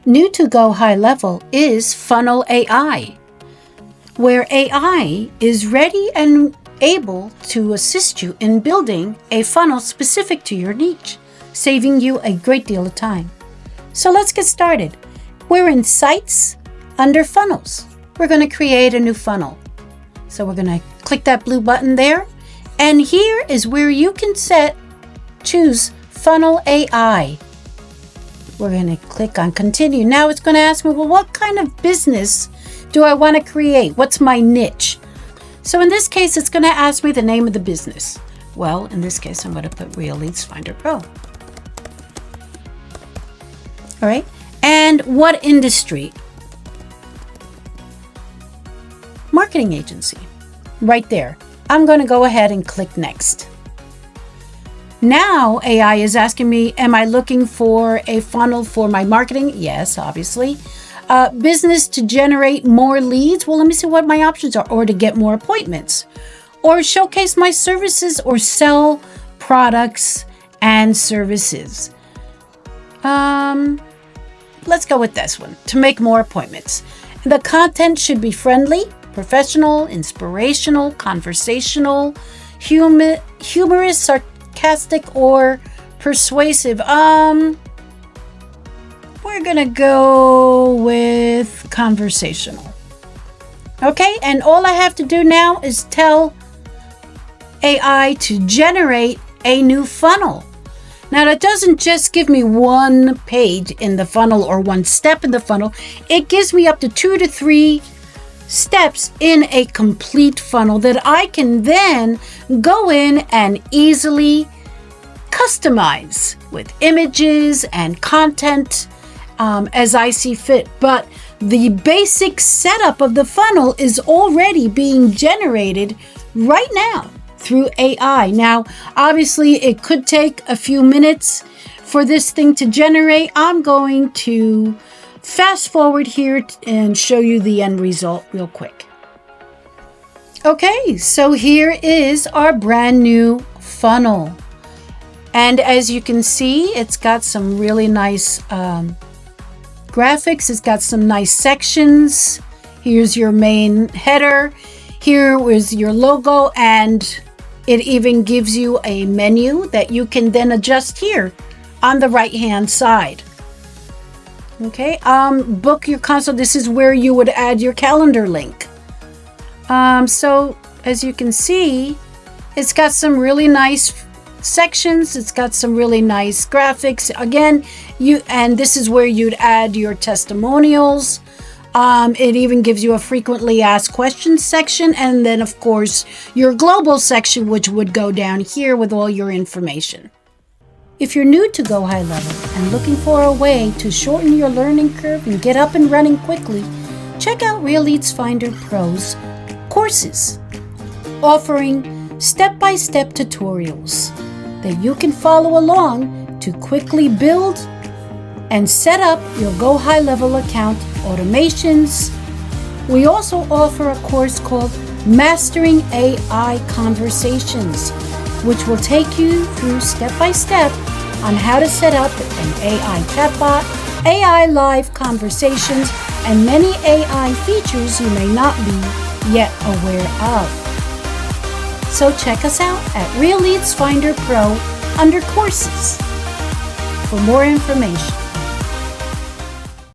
New to Go High Level is Funnel AI, where AI is ready and able to assist you in building a funnel specific to your niche, saving you a great deal of time. So let's get started. We're in Sites under Funnels. We're going to create a new funnel. So we're going to click that blue button there. And here is where you can choose Funnel AI. We're going to click on Continue. Now it's going to ask me, well, what kind of business do I want to create? What's my niche? So in this case, it's going to ask me the name of the business. Well, in this case, I'm going to put Real Leads Finder Pro. All right. And what industry? Marketing agency. Right there. I'm going to go ahead and click Next. Now AI is asking me, am I looking for a funnel for my marketing? Yes, obviously. Business to generate more leads? Well, let me see what my options are. Or to get more appointments. Or showcase my services or sell products and services. Let's go with this one. To make more appointments. The content should be friendly, professional, inspirational, conversational, humorous, sarcastic, or persuasive. We're gonna go with conversational. Okay, and all I have to do now is tell AI to generate a new funnel. Now that doesn't just give me one page in the funnel or one step in the funnel. It gives me up to 2 to 3 steps in a complete funnel that I can then go in and easily customize with images and content as I see fit. But the basic setup of the funnel is already being generated right now through AI. Now, obviously, it could take a few minutes for this thing to generate. I'm going to fast forward here and show you the end result real quick. Okay, so here is our brand new funnel. And as you can see, it's got some really nice graphics. It's got some nice sections. Here's your main header. Here is your logo, and it even gives you a menu that you can then adjust here on the right-hand side. Okay, book your consult. This is where you would add your calendar link. So as you can see, it's got some really nice sections. It's got some really nice graphics. Again, and this is where you'd add your testimonials. It even gives you a frequently asked questions section, and then of course your global section, which would go down here with all your information. If you're new to Go High Level and looking for a way to shorten your learning curve and get up and running quickly, check out Real Leads Finder Pro's courses, offering step-by-step tutorials that you can follow along to quickly build and set up your Go High Level account automations. We also offer a course called Mastering AI Conversations, which will take you through step-by-step on how to set up an AI chatbot, AI live conversations, and many AI features you may not be yet aware of. So check us out at Real Leads Finder Pro under Courses for more information.